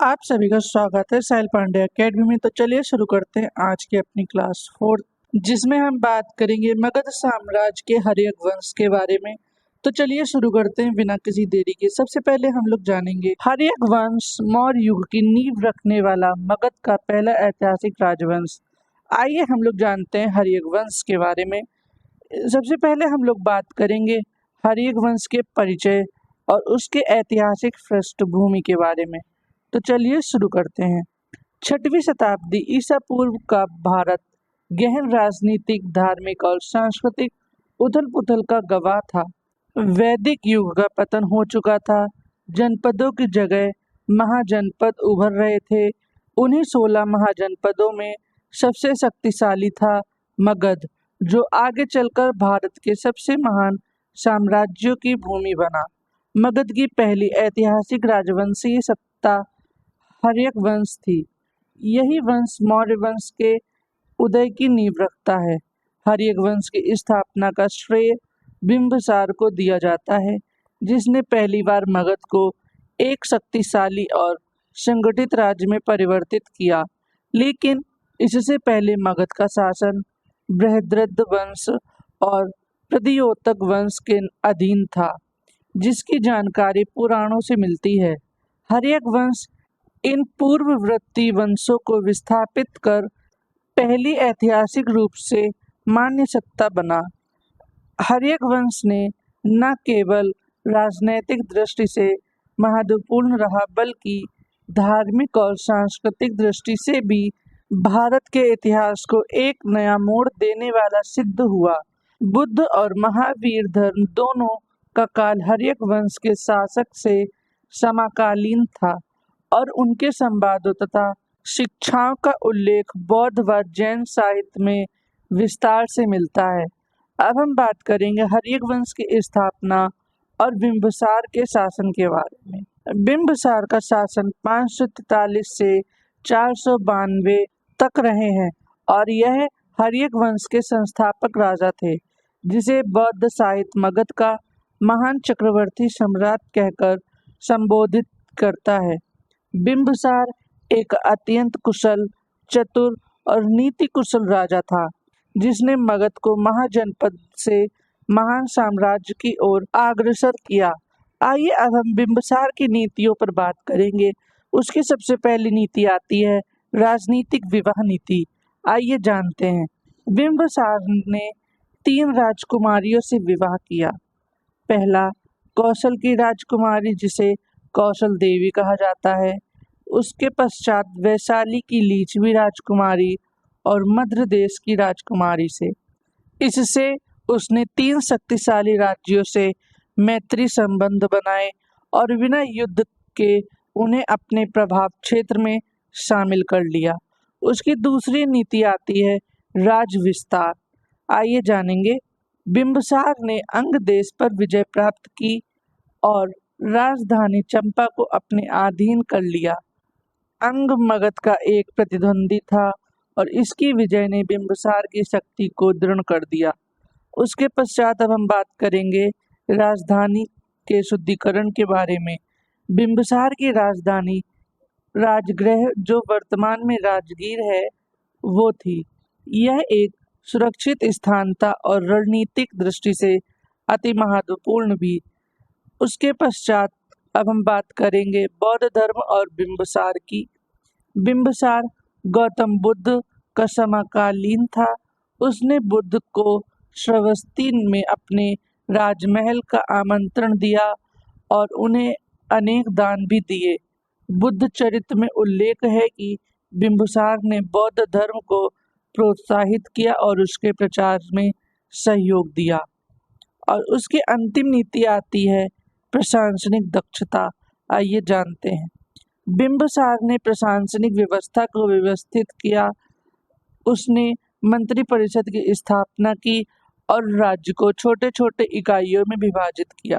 आप सभी का स्वागत है साहिल पांडे अकेडमी में। तो चलिए शुरू करते हैं आज की अपनी क्लास 4, जिसमें हम बात करेंगे मगध साम्राज्य के हर्यक वंश के बारे में। तो चलिए शुरू करते हैं बिना किसी देरी के। सबसे पहले हम लोग जानेंगे हर्यक वंश मौर्य युग की नींव रखने वाला मगध का पहला ऐतिहासिक राजवंश। आइए हम लोग जानते हैं हर्यक वंश के बारे में। सबसे पहले हम लोग बात करेंगे हर्यक वंश के परिचय और उसके ऐतिहासिक पृष्ठभूमि के बारे में। तो चलिए शुरू करते हैं। 6वीं शताब्दी ईसा पूर्व का भारत गहन राजनीतिक, धार्मिक और सांस्कृतिक उथल पुथल का गवाह था। वैदिक युग का पतन हो चुका था। जनपदों की जगह महाजनपद उभर रहे थे। उन्हीं 16 महाजनपदों में सबसे शक्तिशाली था मगध, जो आगे चलकर भारत के सबसे महान साम्राज्यों की भूमि बना। मगध की पहली ऐतिहासिक राजवंशीय सत्ता हर्यक वंश थी। यही वंश मौर्य वंश के उदय की नींव रखता है। हर्यक वंश की स्थापना का श्रेय बिंबिसार को दिया जाता है, जिसने पहली बार मगध को एक शक्तिशाली और संगठित राज्य में परिवर्तित किया। लेकिन इससे पहले मगध का शासन बृहद्रथ वंश और प्रदियोतक वंश के अधीन था, जिसकी जानकारी पुराणों से मिलती है। हर्यक वंश इन पूर्ववर्ती वंशों को विस्थापित कर पहली ऐतिहासिक रूप से मान्य सत्ता बना। हर्यक वंश ने न केवल राजनैतिक दृष्टि से महत्वपूर्ण रहा, बल्कि धार्मिक और सांस्कृतिक दृष्टि से भी भारत के इतिहास को एक नया मोड़ देने वाला सिद्ध हुआ। बुद्ध और महावीर धर्म दोनों का काल हर्यक वंश के शासक से समकालीन था और उनके संवादों तथा शिक्षाओं का उल्लेख बौद्ध व जैन साहित्य में विस्तार से मिलता है। अब हम बात करेंगे हर्यक वंश की स्थापना और बिंबिसार के शासन के बारे में। बिंबिसार का शासन 543 से 492 तक रहे हैं और यह हर्यक वंश के संस्थापक राजा थे, जिसे बौद्ध साहित्य मगध का महान चक्रवर्ती सम्राट कहकर संबोधित करता है। बिंबिसार एक अत्यंत कुशल, चतुर और नीति कुशल राजा था, जिसने मगध को महाजनपद से महान साम्राज्य की ओर अग्रसर किया। आइए अब हम बिंबिसार की नीतियों पर बात करेंगे। उसकी सबसे पहली नीति आती है राजनीतिक विवाह नीति। आइए जानते हैं। बिंबिसार ने 3 राजकुमारियों से विवाह किया। पहला, कौशल की राजकुमारी, जिसे कौशल देवी कहा जाता है। उसके पश्चात वैशाली की लीछवी राजकुमारी और मध्य देश की राजकुमारी से। इससे उसने 3 शक्तिशाली राज्यों से मैत्री संबंध बनाए और बिना युद्ध के उन्हें अपने प्रभाव क्षेत्र में शामिल कर लिया। उसकी दूसरी नीति आती है राज विस्तार। आइए जानेंगे। बिंबिसार ने अंग देश पर विजय प्राप्त की और राजधानी चंपा को अपने अधीन कर लिया। अंग मगध का एक प्रतिद्वंदी था और इसकी विजय ने बिंबिसार की शक्ति को दृढ़ कर दिया। उसके पश्चात अब हम बात करेंगे राजधानी के शुद्धिकरण के बारे में। बिंबिसार की राजधानी राजगृह, जो वर्तमान में राजगीर है, वो थी। यह एक सुरक्षित स्थान था और रणनीतिक दृष्टि से अति महत्वपूर्ण भी। उसके पश्चात अब हम बात करेंगे बौद्ध धर्म और बिंबिसार की। बिंबिसार गौतम बुद्ध का समकालीन था। उसने बुद्ध को श्रावस्ती में अपने राजमहल का आमंत्रण दिया और उन्हें अनेक दान भी दिए। बुद्ध चरित्र में उल्लेख है कि बिंबिसार ने बौद्ध धर्म को प्रोत्साहित किया और उसके प्रचार में सहयोग दिया। और उसकी अंतिम नीति आती है प्रशासनिक दक्षता। आइए जानते हैं। बिंबिसार ने प्रशासनिक व्यवस्था को व्यवस्थित किया। उसने मंत्री परिषद की स्थापना की और राज्य को छोटे छोटे इकाइयों में विभाजित किया।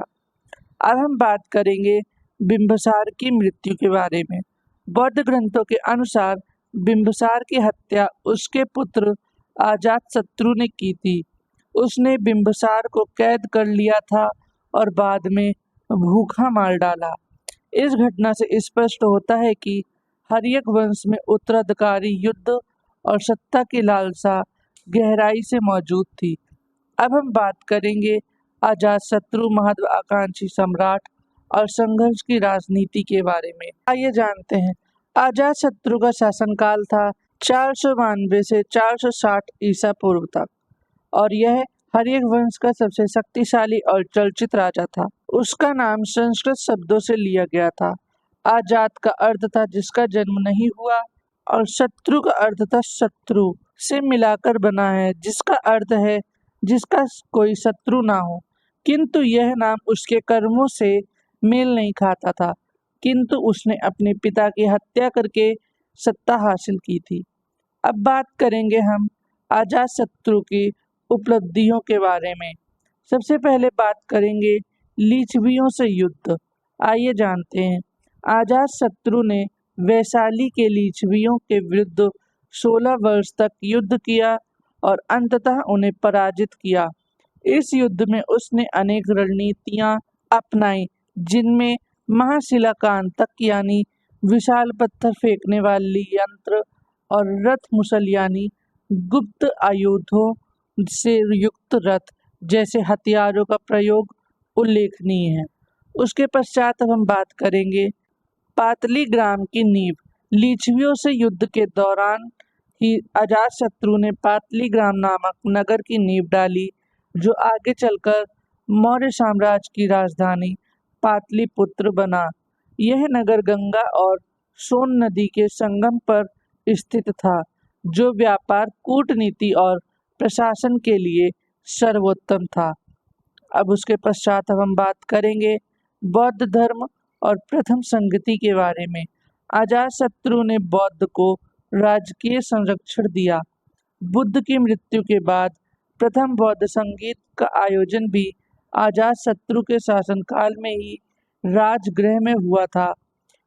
अब हम बात करेंगे बिंबिसार की मृत्यु के बारे में। बौद्ध ग्रंथों के अनुसार बिंबिसार की हत्या उसके पुत्र अजातशत्रु ने की थी। उसने बिंबिसार को कैद कर लिया था और बाद में भूखा मार डाला। इस घटना से स्पष्ट होता है कि हर्यक वंश में उत्तराधिकारी युद्ध और सत्ता की लालसा गहराई से मौजूद थी। अब हम बात करेंगे अजातशत्रु महत्वाकांक्षी सम्राट और संघर्ष की राजनीति के बारे में। आइए जानते हैं। अजातशत्रु का शासनकाल था 492 से 460 ईसा पूर्व तक और यह हर्यक वंश का सबसे शक्तिशाली और चर्चित राजा था। उसका नाम संस्कृत शब्दों से लिया गया था। आजात का अर्थ था जिसका जन्म नहीं हुआ और शत्रु का अर्थ था शत्रु से मिलाकर बना है, जिसका अर्थ है जिसका कोई शत्रु ना हो। किंतु यह नाम उसके कर्मों से मेल नहीं खाता था, किंतु उसने अपने पिता की हत्या करके सत्ता हासिल की थी। अब बात करेंगे हम अजातशत्रु की उपलब्धियों के बारे में। सबसे पहले बात करेंगे लिच्छवियों से युद्ध। आइए जानते हैं। अजातशत्रु ने वैशाली के लिच्छवियों के विरुद्ध 16 वर्ष तक युद्ध किया और अंततः उन्हें पराजित किया। इस युद्ध में उसने अनेक रणनीतियां अपनाई, जिनमें महाशिलाकांतक यानी विशाल पत्थर फेंकने वाली यंत्र और रथ मुसल यानी गुप्त आयुधों से युक्त रथ जैसे हथियारों का प्रयोग उल्लेखनीय है। उसके पश्चात अब हम बात करेंगे पाटलिग्राम की नींव। लिच्छवियों से युद्ध के दौरान ही अजातशत्रु ने पाटलिग्राम नामक नगर की नींव डाली, जो आगे चलकर मौर्य साम्राज्य की राजधानी पाटलिपुत्र बना। यह नगर गंगा और सोन नदी के संगम पर स्थित था, जो व्यापार, कूटनीति और प्रशासन के लिए सर्वोत्तम था। अब उसके पश्चात अब हम बात करेंगे बौद्ध धर्म और प्रथम संगति के बारे में। अजातशत्रु ने बौद्ध को राजकीय संरक्षण दिया। बुद्ध की मृत्यु के बाद प्रथम बौद्ध संगीत का आयोजन भी अजातशत्रु के शासनकाल में ही राजगृह में हुआ था।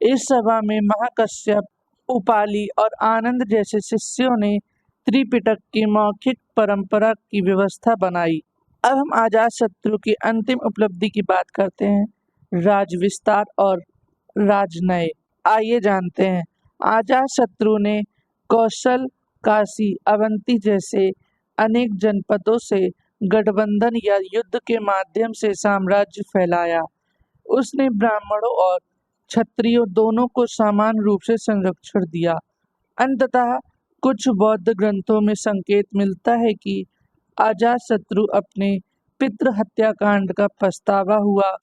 इस सभा में महाकश्यप, उपाली और आनंद जैसे शिष्यों ने त्रिपिटक की मौखिक परंपरा की व्यवस्था बनाई। अब हम अजातशत्रु की अंतिम उपलब्धि की बात करते हैं, राज विस्तार और राजनय। आइए जानते हैं। अजातशत्रु ने कौशल, काशी, अवंती जैसे अनेक जनपदों से गठबंधन या युद्ध के माध्यम से साम्राज्य फैलाया। उसने ब्राह्मणों और क्षत्रियों दोनों को समान रूप से संरक्षण दिया। अंततः कुछ बौद्ध ग्रंथों में संकेत मिलता है कि अजातशत्रु अपने पितृ हत्याकांड का पछतावा हुआ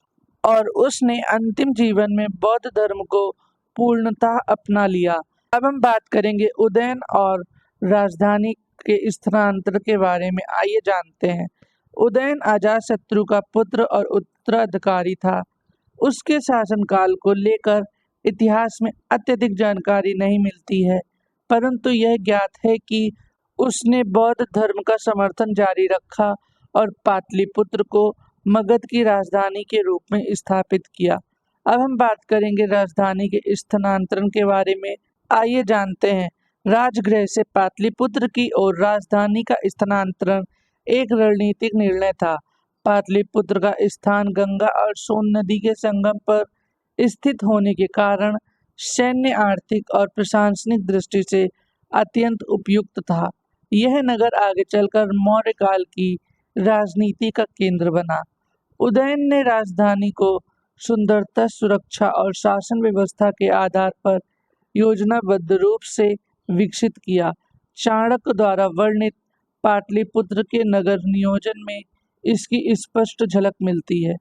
और उसने अंतिम जीवन में बौद्ध धर्म को पूर्णतः अपना लिया। अब हम बात करेंगे उदयन और राजधानी के स्थानांतरण के बारे में। आइए जानते हैं। उदयन अजातशत्रु का पुत्र और उत्तराधिकारी था। उसके शासनकाल को लेकर इतिहास में अत्यधिक जानकारी नहीं मिलती है, परंतु यह ज्ञात है कि उसने बौद्ध धर्म का समर्थन जारी रखा और पाटलिपुत्र को मगध की राजधानी के रूप में स्थापित किया। अब हम बात करेंगे राजधानी के स्थानांतरण के बारे में। आइए जानते हैं। राजगृह से पाटलिपुत्र की ओर राजधानी का स्थानांतरण एक रणनीतिक निर्णय था। पाटलिपुत्र का स्थान गंगा और सोन नदी के संगम पर स्थित होने के कारण सैन्य, आर्थिक और प्रशासनिक दृष्टि से अत्यंत उपयुक्त था। यह नगर आगे चलकर मौर्य काल की राजनीति का केंद्र बना। उदयन ने राजधानी को सुंदरता, सुरक्षा और शासन व्यवस्था के आधार पर योजनाबद्ध रूप से विकसित किया। चाणक्य द्वारा वर्णित पाटलिपुत्र के नगर नियोजन में इसकी स्पष्ट झलक मिलती है।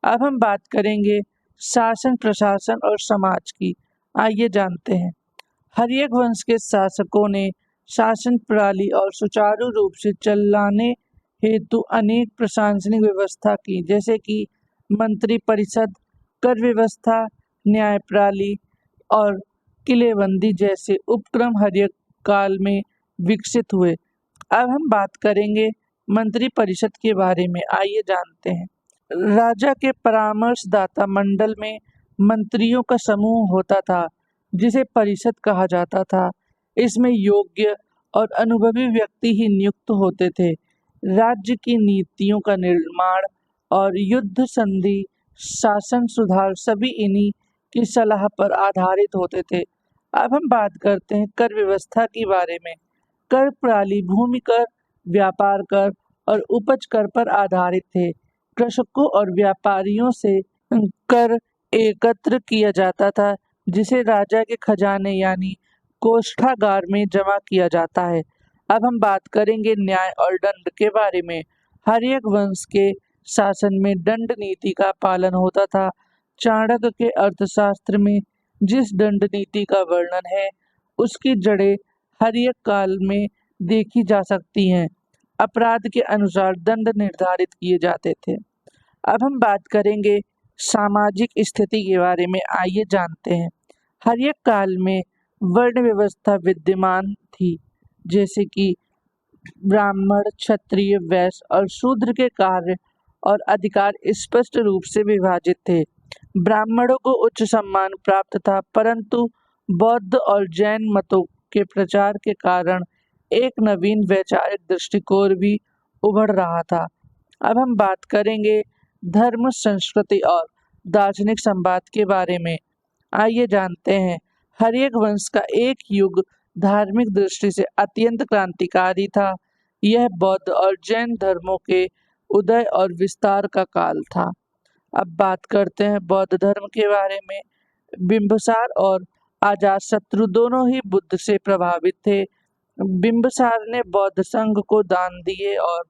अब हम बात करेंगे शासन, प्रशासन और समाज की। आइए जानते हैं। हर्यक वंश के शासकों ने शासन प्रणाली और सुचारू रूप से चलाने हेतु अनेक प्रशासनिक व्यवस्था की, जैसे कि मंत्री परिषद, कर व्यवस्था, न्याय प्रणाली और किलेबंदी जैसे उपक्रम हर्यक काल में विकसित हुए। अब हम बात करेंगे मंत्री परिषद के बारे में। आइए जानते हैं। राजा के परामर्शदाता मंडल में मंत्रियों का समूह होता था, जिसे परिषद कहा जाता था। इसमें योग्य और अनुभवी व्यक्ति ही नियुक्त होते थे। राज्य की नीतियों का निर्माण और युद्ध, संधि, शासन सुधार सभी इन्हीं की सलाह पर आधारित होते थे। अब हम बात करते हैं कर व्यवस्था के बारे में। कर प्रणाली भूमि कर, व्यापार कर और उपज कर पर आधारित थे। कृषकों और व्यापारियों से कर एकत्र किया जाता था, जिसे राजा के खजाने यानी कोषागार में जमा किया जाता है। अब हम बात करेंगे न्याय और दंड के बारे में। हर्यक वंश के शासन में दंड नीति का पालन होता था। चाणक्य के अर्थशास्त्र में जिस दंड नीति का वर्णन है, उसकी जड़ें हर्यक काल में देखी जा सकती हैं। अपराध के अनुसार दंड निर्धारित किए जाते थे। अब हम बात करेंगे सामाजिक स्थिति के बारे में। आइए जानते हैं। हर्यक काल में वर्ण व्यवस्था विद्यमान थी, जैसे कि ब्राह्मण, क्षत्रिय, वैश्य और शूद्र के कार्य और अधिकार स्पष्ट रूप से विभाजित थे। ब्राह्मणों को उच्च सम्मान प्राप्त था, परंतु बौद्ध और जैन मतों के प्रचार के कारण एक नवीन वैचारिक दृष्टिकोण भी उभर रहा था। अब हम बात करेंगे धर्म, संस्कृति और दार्शनिक संवाद के बारे में। आइए जानते हैं। हर्यक वंश का एक युग धार्मिक दृष्टि से अत्यंत क्रांतिकारी था। यह बौद्ध और जैन धर्मों के उदय और विस्तार का काल था। अब बात करते हैं बौद्ध धर्म के बारे में। बिंबिसार और अजातशत्रु दोनों ही बुद्ध से प्रभावित थे। बिंबिसार ने बौद्ध संघ को दान दिए और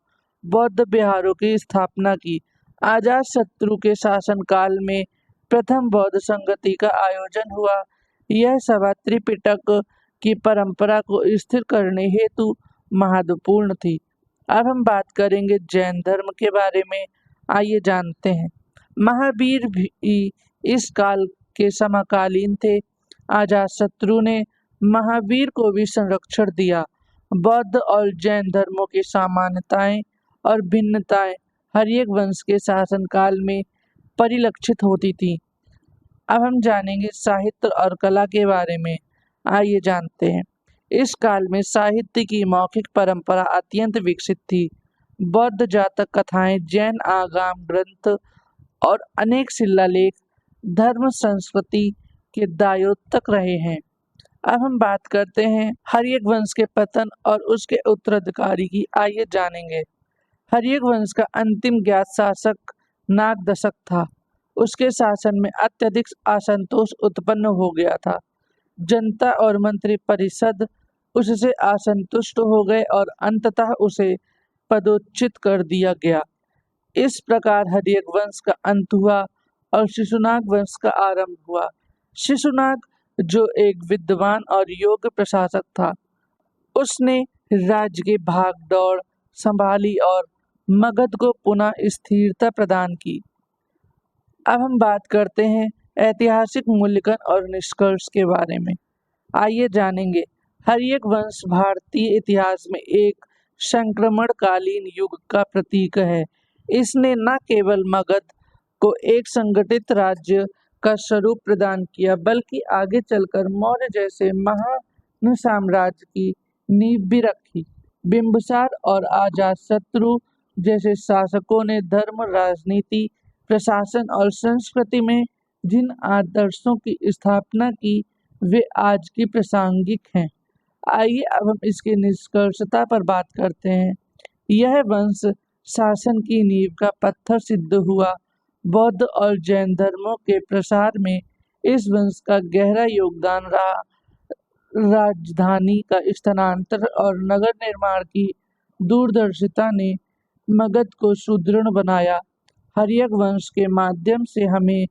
बौद्ध विहारों की स्थापना की। अजातशत्रु के शासनकाल में प्रथम बौद्ध संगति का आयोजन हुआ। यह सभा त्रिपिटक की परंपरा को स्थिर करने हेतु महत्वपूर्ण थी। अब हम बात करेंगे जैन धर्म के बारे में। आइए जानते हैं। महावीर भी इस काल के समकालीन थे। अजातशत्रु ने महावीर को भी संरक्षण दिया। बौद्ध और जैन धर्मों की समानताएं और भिन्नताएं हर्यक वंश के शासनकाल में परिलक्षित होती थी। अब हम जानेंगे साहित्य और कला के बारे में। आइए जानते हैं। इस काल में साहित्य की मौखिक परंपरा अत्यंत विकसित थी। बौद्ध जातक कथाएं, जैन आगम ग्रंथ और अनेक शिलालेख धर्म संस्कृति के दायोतक रहे हैं। अब हम बात करते हैं हर्यक वंश के पतन और उसके उत्तराधिकारी की। आइए जानेंगे। हर्यक वंश का अंतिम ज्ञात शासक नागदशक था। उसके शासन में अत्यधिक असंतोष उत्पन्न हो गया था। जनता और मंत्री परिषद उससे असंतुष्ट हो गए और अंततः उसे पदोच्चित कर दिया गया। इस प्रकार हर्यक वंश का अंत हुआ और शिशुनाग वंश का आरंभ हुआ। शिशुनाग, जो एक विद्वान और योग्य प्रशासक था, उसने राज्य की भागदौड़ संभाली और मगध को पुनः स्थिरता प्रदान की। अब हम बात करते हैं ऐतिहासिक मूल्यांकन और निष्कर्ष के बारे में। आइए जानेंगे। हर्यक वंश भारतीय इतिहास में एक संक्रमणकालीन युग का प्रतीक है। इसने न केवल मगध को एक संगठित राज्य का स्वरूप प्रदान किया, बल्कि आगे चलकर मौर्य जैसे महान साम्राज्य की नींव भी रखी। बिंबिसार और अजातशत्रु जैसे शासकों ने धर्म, राजनीति, प्रशासन और संस्कृति में जिन आदर्शों की स्थापना की, वे आज की प्रासंगिक हैं। आइए अब हम इसकी निष्कर्षता पर बात करते हैं। यह वंश शासन की नींव का पत्थर सिद्ध हुआ। बौद्ध और जैन धर्मों के प्रसार में इस वंश का गहरा योगदान रहा। राजधानी का स्थानांतर और नगर निर्माण की दूरदर्शिता ने मगध को सुदृढ़ बनाया। हर्यक वंश के माध्यम से हमें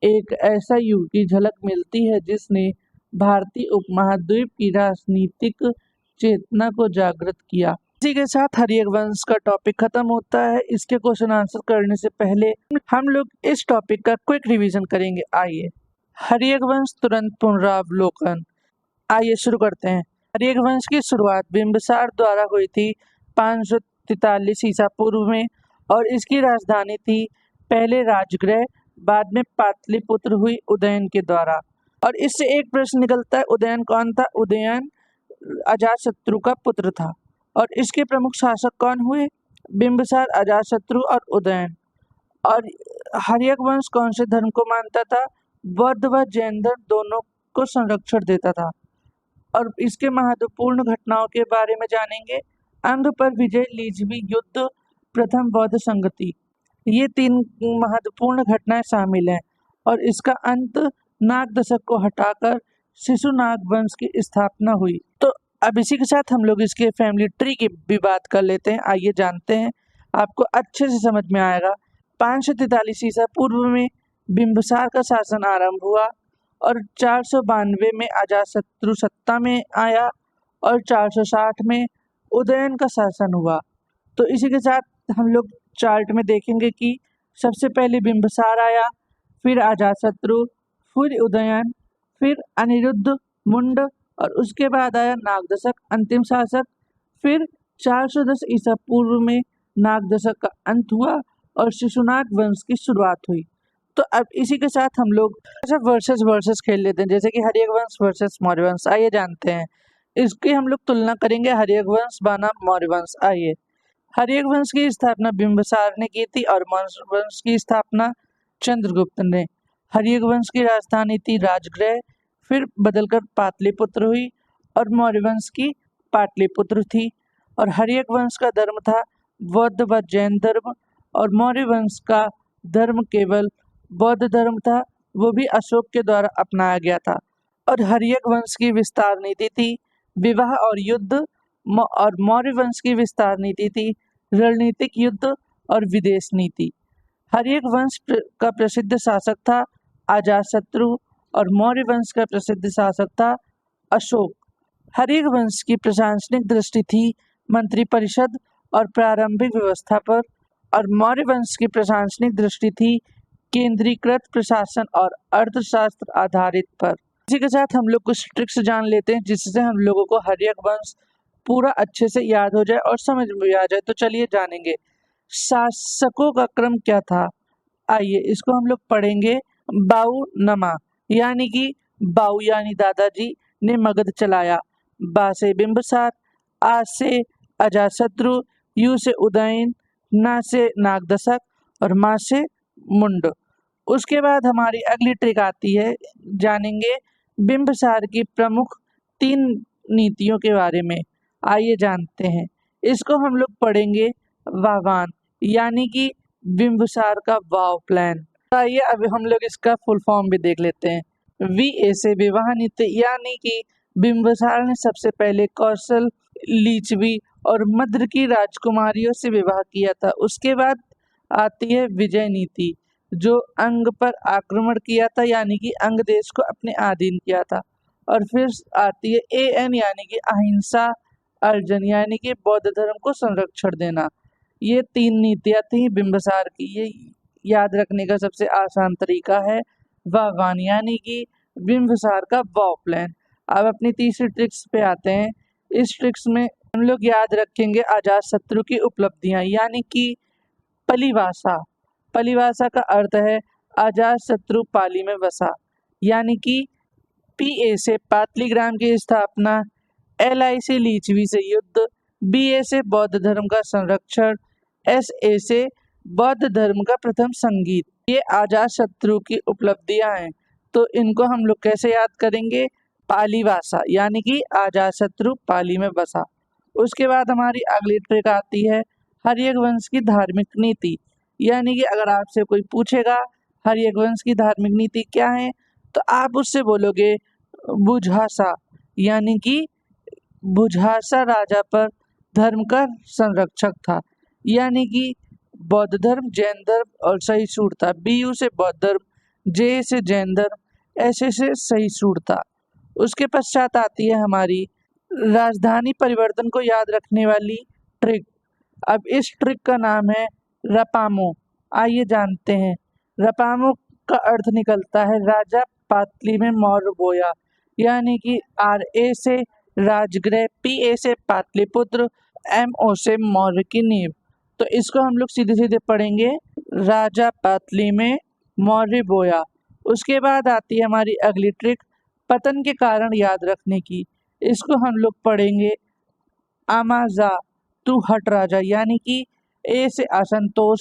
एक ऐसा युग की झलक मिलती है जिसने भारतीय उपमहाद्वीप की राजनीतिक चेतना को जागृत किया। इसी के साथ हर्यक वंश का टॉपिक खत्म होता है। इसके क्वेश्चन आंसर करने से पहले हम लोग इस टॉपिक का क्विक रिवीजन करेंगे। आइए। हर्यक वंश तुरंत पुनरावलोकन। आइए शुरू करते हैं। हर्यक वंश की शुरुआत बिंबिसार द्वारा हुई थी 543 ईसा पूर्व में और इसकी राजधानी थी पहले राजगृह, बाद में पाटलिपुत्र हुई उदयन के द्वारा। और इससे एक प्रश्न निकलता है, उदयन कौन था? उदयन अजातशत्रु का पुत्र था। और इसके प्रमुख शासक कौन हुए? बिंबिसार, अजातशत्रु और उदयन। और हर्यक वंश कौन से धर्म को मानता था? बौद्ध व जैन धर्म दोनों को संरक्षण देता था। और इसके महत्वपूर्ण घटनाओं के बारे में जानेंगे। अंग पर विजय, लिच्छवी युद्ध, प्रथम बौद्ध संगति, ये 3 महत्वपूर्ण घटनाएं शामिल हैं। और इसका अंत नाग दशक को हटाकर शिशुनाग वंश की स्थापना हुई। तो अब इसी के साथ हम लोग इसके फैमिली ट्री की भी बात कर लेते हैं। आइए जानते हैं, आपको अच्छे से समझ में आएगा। 543 ईसा पूर्व में बिंबिसार का शासन आरंभ हुआ और 492 में अजातशत्रु सत्ता में आया और 460 में उदयन का शासन हुआ। तो इसी के साथ हम लोग चार्ट में देखेंगे कि सबसे पहले बिंबिसार आया, फिर अजातशत्रु, फिर उदयन, फिर अनिरुद्ध मुंड और उसके बाद आया नागदशक अंतिम शासक। फिर 410 ईसा पूर्व में नागदशक का अंत हुआ और शिशुनाग वंश की शुरुआत हुई। तो अब इसी के साथ हम लोग वर्सेस खेल लेते हैं, जैसे कि हर्यक वंश वर्सेस मौर्य वंश। आइए जानते हैं, इसकी हम लोग तुलना करेंगे हर्यक वंश बनाम मौर्य वंश। आइए, हर्यक वंश की स्थापना बिंबिसार ने की थी और मौर्य वंश की स्थापना चंद्रगुप्त ने। हर्यक वंश की राजधानी थी राजगृह, फिर बदलकर पाटलिपुत्र हुई और मौर्य वंश की पाटलिपुत्र थी। और हर्यक वंश का धर्म था बौद्ध व जैन धर्म और मौर्य वंश का धर्म केवल बौद्ध धर्म था, वो भी अशोक के द्वारा अपनाया गया था। और हर्यक वंश की विस्तार नीति थी विवाह और युद्ध और मौर्य वंश की विस्तार नीति थी रणनीतिक युद्ध और विदेश नीति। हर्यक वंश का प्रसिद्ध शासक था अजातशत्रु और मौर्य वंश का प्रसिद्ध शासक था अशोक। हर्यक वंश की प्रशासनिक दृष्टि थी मंत्रिपरिषद और प्रारंभिक व्यवस्था पर और मौर्य वंश की प्रशासनिक दृष्टि थी केंद्रीकृत प्रशासन और अर्थशास्त्र आधारित पर। इसी के साथ हम लोग कुछ ट्रिक्स जान लेते हैं जिससे हम लोगों को हर्यक वंश पूरा अच्छे से याद हो जाए और समझ में आ जाए। तो चलिए जानेंगे शासकों का क्रम क्या था। आइए इसको हम लोग पढ़ेंगे। बाऊ नमा, यानी कि बाऊ यानी दादाजी ने मगध चलाया। बा से बिंबिसार, आ से अजातशत्रु, यू से उदयन, ना से नागदशक और मा से मुंड। उसके बाद हमारी अगली ट्रिक आती है, जानेंगे बिंबिसार की प्रमुख 3 नीतियों के बारे में। आइए जानते हैं, इसको हम लोग पढ़ेंगे वाहवान, यानी कि बिंबिसार का वाव प्लान। आइए अब हम लोग इसका फुल फॉर्म भी देख लेते हैं। वी से विवाह नीति, यानी कि बिंबिसार ने सबसे पहले कौशल, लिच्छवी और मद्र की राजकुमारियों से विवाह किया था। उसके बाद आती है विजय नीति, जो अंग पर आक्रमण किया था, यानी कि अंग देश को अपने अधीन किया था। और फिर आती है एन, यानी कि अहिंसा, अर्जन यानी कि बौद्ध धर्म को संरक्षण देना। ये 3 नीतियां थी बिंबिसार की। ये याद रखने का सबसे आसान तरीका है वाहवान, यानी कि बिंबिसार का वाव प्लान। अब अपनी तीसरी ट्रिक्स पे आते हैं। इस ट्रिक्स में हम लोग याद रखेंगे अजातशत्रु की उपलब्धियां, यानी कि पलिभाषा। पलिभाषा का अर्थ है अजातशत्रु पाली में बसा, यानी कि पी से पाटलिग्राम की स्थापना, LI से लिच्छवी से युद्ध, BA से बौद्ध धर्म का संरक्षण, SA से बौद्ध धर्म का प्रथम संगीत। ये अजातशत्रु की उपलब्धियां हैं। तो इनको हम लोग कैसे याद करेंगे? पाली भाषा, यानी कि अजातशत्रु पाली में बसा। उसके बाद हमारी अगली ट्रिक आती है हर्यक वंश की धार्मिक नीति, यानी कि अगर आपसे कोई पूछेगा हर्यक वंश की धार्मिक नीति क्या है, तो आप उससे बोलोगे बुझासा, यानी कि बुझासा राजा पर धर्म का संरक्षक था, यानी कि बौद्ध धर्म, जैन धर्म और सहिष्णुता। BU से बौद्ध धर्म, J से जैन धर्म, SA से सहिष्णुता। उसके पश्चात आती है हमारी राजधानी परिवर्तन को याद रखने वाली ट्रिक। अब इस ट्रिक का नाम है रपामो। आइए जानते हैं। रपामो का अर्थ निकलता है राजा पाटली में मौर्य बोया, यानी कि RA से राजगृह, PA से पाटलिपुत्र, MO से मौर्य की नींव। तो इसको हम लोग सीधे सीधे पढ़ेंगे राजा पाटली में मौर्य बोया। उसके बाद आती है हमारी अगली ट्रिक पतन के कारण याद रखने की। इसको हम लोग पढ़ेंगे आमाजा तू हट राजा, यानी कि A से असंतोष,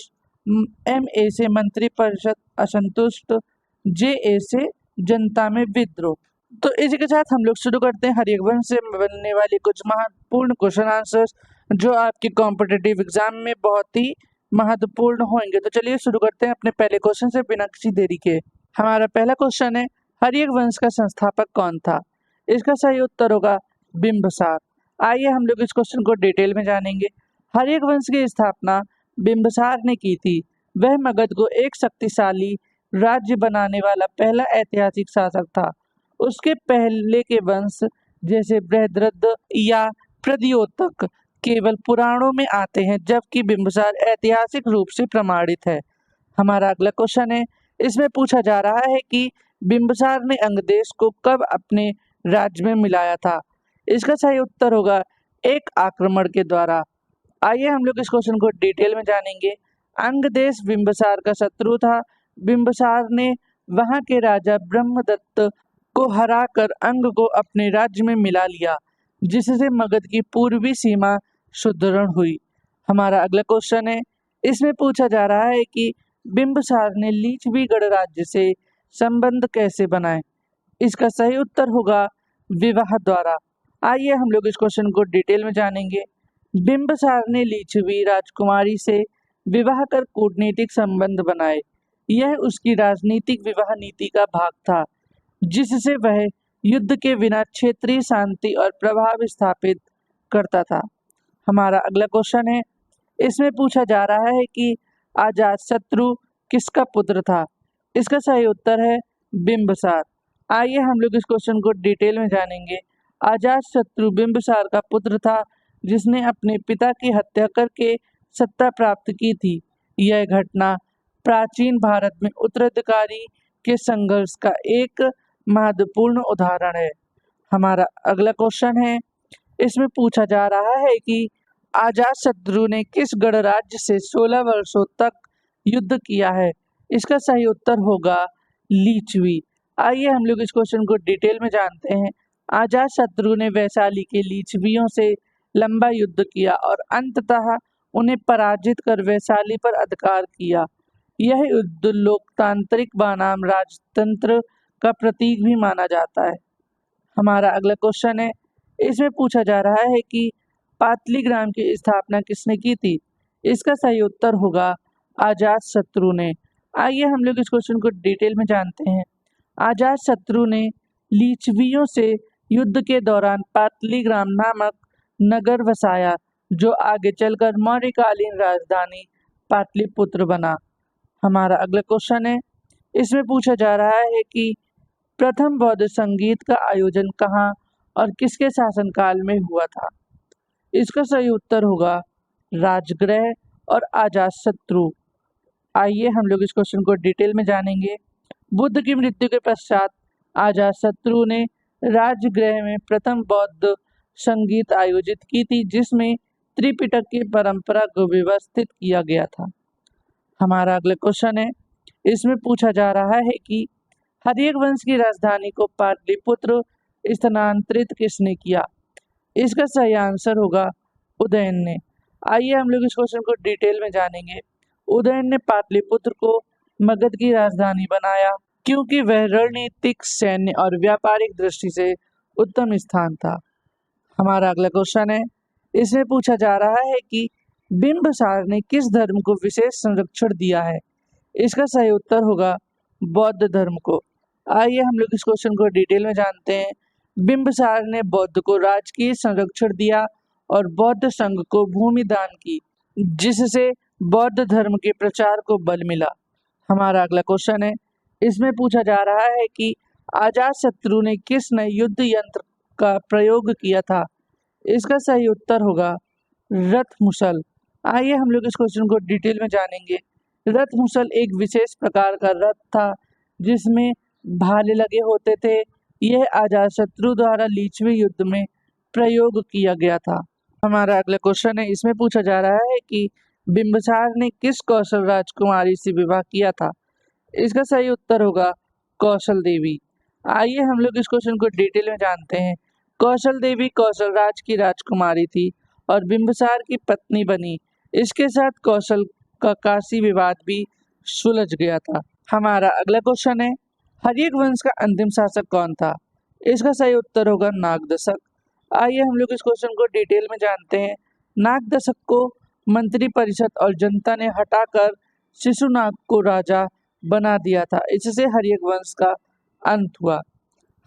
MA से मंत्री परिषद असंतुष्ट, JA से जनता में विद्रोह। तो इसी के साथ हम लोग शुरू करते हैं हरिवंश से बनने वाले कुछ महत्वपूर्ण क्वेश्चन आंसर्स जो आपके कॉम्पिटिटिव एग्जाम में बहुत ही महत्वपूर्ण होंगे। तो चलिए शुरू करते हैं अपने पहले क्वेश्चन से बिना किसी देरी के। हमारा पहला क्वेश्चन है, हरिवंश का संस्थापक कौन था? इसका सही उत्तर होगा बिंबिसार। आइए हम लोग इस क्वेश्चन को डिटेल में जानेंगे। हरिवंश की स्थापना बिंबिसार ने की थी। वह मगध को एक शक्तिशाली राज्य बनाने वाला पहला ऐतिहासिक शासक था। उसके पहले के वंश जैसे बृहद्रथ या प्रद्योतक केवल पुराणों में आते हैं, जबकि बिंबिसार ऐतिहासिक रूप से प्रमाणित है। हमारा अगला क्वेश्चन है, इसमें पूछा जा रहा है कि बिंबिसार ने अंग देश को कब अपने राज्य में मिलाया था? इसका सही उत्तर होगा एक आक्रमण के द्वारा। आइए हम लोग इस क्वेश्चन को डिटेल में जानेंगे। अंग देश बिंबिसार का शत्रु था। बिंबिसार ने वहां के राजा ब्रह्मदत्त को हराकर अंग को अपने राज्य में मिला लिया, जिससे मगध की पूर्वी सीमा सुदृढ़ हुई। हमारा अगला क्वेश्चन है, इसमें पूछा जा रहा है कि बिंबिसार ने लिच्छवी गणराज्य से संबंध कैसे बनाए? इसका सही उत्तर होगा विवाह द्वारा। आइए हम लोग इस क्वेश्चन को डिटेल में जानेंगे। बिंबिसार ने लिच्छवी राजकुमारी से विवाह कर कूटनीतिक संबंध बनाए। यह उसकी राजनीतिक विवाह नीति का भाग था, जिससे वह युद्ध के बिना क्षेत्रीय शांति और प्रभाव स्थापित करता था। हमारा अगला क्वेश्चन है, इसमें पूछा जा रहा है कि अजातशत्रु किसका पुत्र था? इसका सही उत्तर है बिंबिसार। आइए हम लोग इस क्वेश्चन को डिटेल में जानेंगे। अजातशत्रु बिंबिसार का पुत्र था, जिसने अपने पिता की हत्या करके सत्ता प्राप्त की थी। यह घटना प्राचीन भारत में उत्तराधिकारी के संघर्ष का एक महत्वपूर्ण उदाहरण है। हमारा अगला क्वेश्चन है, इसमें पूछा जा रहा है कि अजातशत्रु ने किस गणराज्य से 16 वर्षों तक युद्ध किया है? इसका सही उत्तर होगा लिच्छवी। आइए हम लोग इस क्वेश्चन को डिटेल में जानते हैं। अजातशत्रु ने वैशाली के लिच्छवियों से लंबा युद्ध किया और अंततः उन्हें पराजित कर वैशाली पर अधिकार किया। यह युद्ध लोकतांत्रिक बनाम राजतंत्र का प्रतीक भी माना जाता है। हमारा अगला क्वेश्चन है, इसमें पूछा जा रहा है कि पाटलिग्राम की स्थापना किसने की थी? इसका सही उत्तर होगा अजातशत्रु ने। आइए हम लोग इस क्वेश्चन को डिटेल में जानते हैं। अजातशत्रु ने लिच्छवियों से युद्ध के दौरान पाटलिग्राम नामक नगर बसाया, जो आगे चलकर मौर्यकालीन राजधानी पाटलिपुत्र बना। हमारा अगला क्वेश्चन है, इसमें पूछा जा रहा है कि प्रथम बौद्ध संगीत का आयोजन कहाँ और किसके शासनकाल में हुआ था? इसका सही उत्तर होगा राजगृह और अजातशत्रु। आइए हम लोग इस क्वेश्चन को डिटेल में जानेंगे। बुद्ध की मृत्यु के पश्चात अजातशत्रु ने राजगृह में प्रथम बौद्ध संगीत आयोजित की थी, जिसमें त्रिपिटक की परंपरा को व्यवस्थित किया गया था। हमारा अगला क्वेश्चन है, इसमें पूछा जा रहा है कि हरिवंश की राजधानी को पाटलिपुत्र स्थानांतरित किसने किया? इसका सही आंसर होगा उदयन ने। आइए हम लोग इस क्वेश्चन को डिटेल में जानेंगे। उदयन ने पाटलिपुत्र को मगध की राजधानी बनाया, क्योंकि वह रणनीतिक, सैन्य और व्यापारिक दृष्टि से उत्तम स्थान था। हमारा अगला क्वेश्चन है, इसमें पूछा जा रहा है कि बिंबिसार ने किस धर्म को विशेष संरक्षण दिया है? इसका सही उत्तर होगा बौद्ध धर्म को। आइए हम लोग इस क्वेश्चन को डिटेल में जानते हैं। बिंबिसार ने बौद्ध को राजकीय संरक्षण दिया और बौद्ध संघ को भूमि दान की, जिससे बौद्ध धर्म के प्रचार को बल मिला। हमारा अगला क्वेश्चन है, इसमें पूछा जा रहा है कि अजातशत्रु ने किस नए युद्ध यंत्र का प्रयोग किया था? इसका सही उत्तर होगा रथ मुसल। आइए हम लोग इस क्वेश्चन को डिटेल में जानेंगे। रथ मुसल एक विशेष प्रकार का रथ था, जिसमें भाले लगे होते थे। यह अजातशत्रु द्वारा लिच्छवी युद्ध में प्रयोग किया गया था। हमारा अगला क्वेश्चन है, इसमें पूछा जा रहा है कि बिंबिसार ने किस कौशल राजकुमारी से विवाह किया था? इसका सही उत्तर होगा कौशल देवी। आइए हम लोग इस क्वेश्चन को डिटेल में जानते हैं। कौशल देवी कौशल राज की राजकुमारी थी और बिंबिसार की पत्नी बनी। इसके साथ कौशल का काशी विवाद भी सुलझ गया था। हमारा अगला क्वेश्चन है, हर्यक वंश का अंतिम शासक कौन था? इसका सही उत्तर होगा नाग दशक। आइए हम लोग इस क्वेश्चन को डिटेल में जानते हैं। नाग दशक को मंत्री परिषद और जनता ने हटाकर शिशुनाग को राजा बना दिया था। इससे हर्यक वंश का अंत हुआ।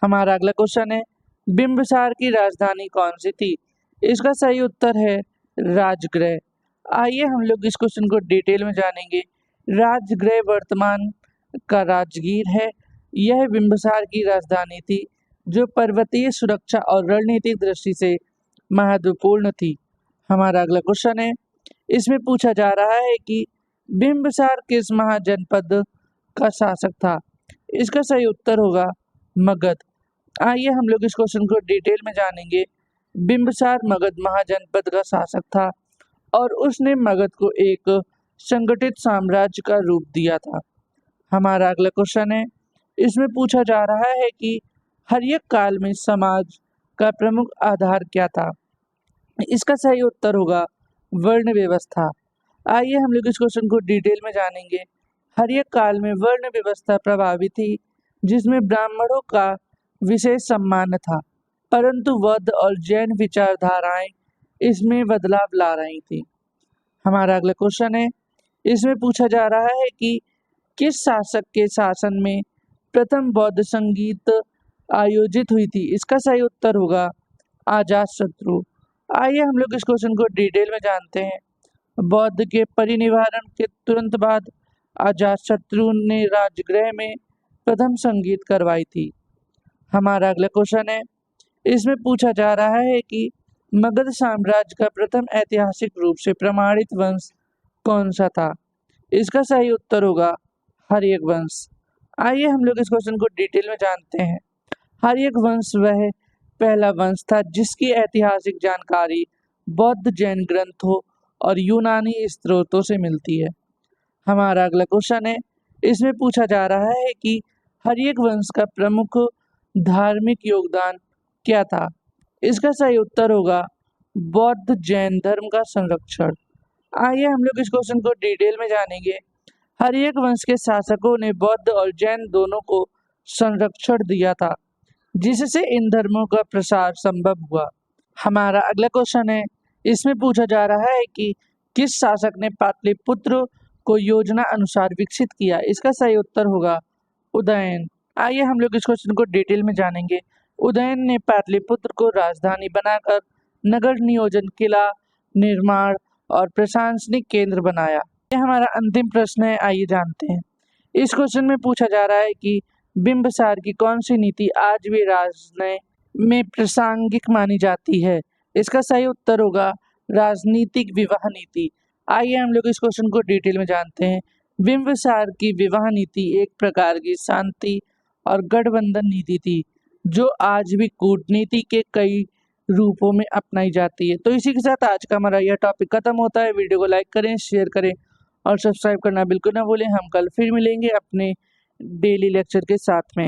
हमारा अगला क्वेश्चन है, बिंबिसार की राजधानी कौन सी थी? इसका सही उत्तर है राजगृह। आइए हम लोग इस क्वेश्चन को डिटेल में जानेंगे। राजगृह वर्तमान का राजगीर है। यह बिंबिसार की राजधानी थी, जो पर्वतीय सुरक्षा और रणनीतिक दृष्टि से महत्वपूर्ण थी। हमारा अगला क्वेश्चन है, इसमें पूछा जा रहा है कि बिंबिसार किस महाजनपद का शासक था? इसका सही उत्तर होगा मगध। आइए हम लोग इस क्वेश्चन को डिटेल में जानेंगे। बिंबिसार मगध महाजनपद का शासक था और उसने मगध को एक संगठित साम्राज्य का रूप दिया था। हमारा अगला क्वेश्चन है, इसमें पूछा जा रहा है कि हर्यक काल में समाज का प्रमुख आधार क्या था? इसका सही उत्तर होगा वर्ण व्यवस्था। आइए हम लोग इस क्वेश्चन को डिटेल में जानेंगे। हर्यक काल में वर्ण व्यवस्था प्रभावी थी, जिसमें ब्राह्मणों का विशेष सम्मान था, परंतु बौद्ध और जैन विचारधाराएं इसमें बदलाव ला रही थी। हमारा अगला क्वेश्चन है, इसमें पूछा जा रहा है कि किस शासक के शासन में प्रथम बौद्ध संगीत आयोजित हुई थी? इसका सही उत्तर होगा अजातशत्रु। आइए हम लोग इस क्वेश्चन को डिटेल में जानते हैं। बौद्ध के परिनिर्वाण के तुरंत बाद अजातशत्रु ने राजगृह में प्रथम संगीत करवाई थी। हमारा अगला क्वेश्चन है, इसमें पूछा जा रहा है कि मगध साम्राज्य का प्रथम ऐतिहासिक रूप से प्रमाणित वंश कौन सा था? इसका सही उत्तर होगा हर्यक वंश। आइए हम लोग इस क्वेश्चन को डिटेल में जानते हैं। हर्यक वंश वह पहला वंश था जिसकी ऐतिहासिक जानकारी बौद्ध जैन ग्रंथों और यूनानी स्रोतों से मिलती है। हमारा अगला क्वेश्चन है, इसमें पूछा जा रहा है कि हर्यक वंश का प्रमुख धार्मिक योगदान क्या था? इसका सही उत्तर होगा बौद्ध जैन धर्म का संरक्षण। आइए हम लोग इस क्वेश्चन को डिटेल में जानेंगे। हर्यक वंश के शासकों ने बौद्ध और जैन दोनों को संरक्षण दिया था, जिससे इन धर्मों का प्रसार संभव हुआ। हमारा अगला क्वेश्चन है, इसमें पूछा जा रहा है कि किस शासक ने पाटलिपुत्र को योजना अनुसार विकसित किया? इसका सही उत्तर होगा उदयन। आइए हम लोग इस क्वेश्चन को डिटेल में जानेंगे। उदयन ने पाटलिपुत्र को राजधानी बनाकर नगर नियोजन, किला निर्माण और प्रशासनिक केंद्र बनाया। यह हमारा अंतिम प्रश्न है, आइए जानते हैं। इस क्वेश्चन में पूछा जा रहा है कि बिंबिसार की कौन सी नीति आज भी राजनय में प्रासंगिक मानी जाती है? इसका सही उत्तर होगा राजनीतिक विवाह नीति। आइए हम लोग इस क्वेश्चन को डिटेल में जानते हैं। बिंबिसार की विवाह नीति एक प्रकार की शांति और गठबंधन नीति थी, जो आज भी कूटनीति के कई रूपों में अपनाई जाती है। तो इसी के साथ आज का हमारा यह टॉपिक खत्म होता है। वीडियो को लाइक करें, शेयर करें और सब्सक्राइब करना बिल्कुल ना भूलें। हम कल फिर मिलेंगे अपने डेली लेक्चर के साथ में।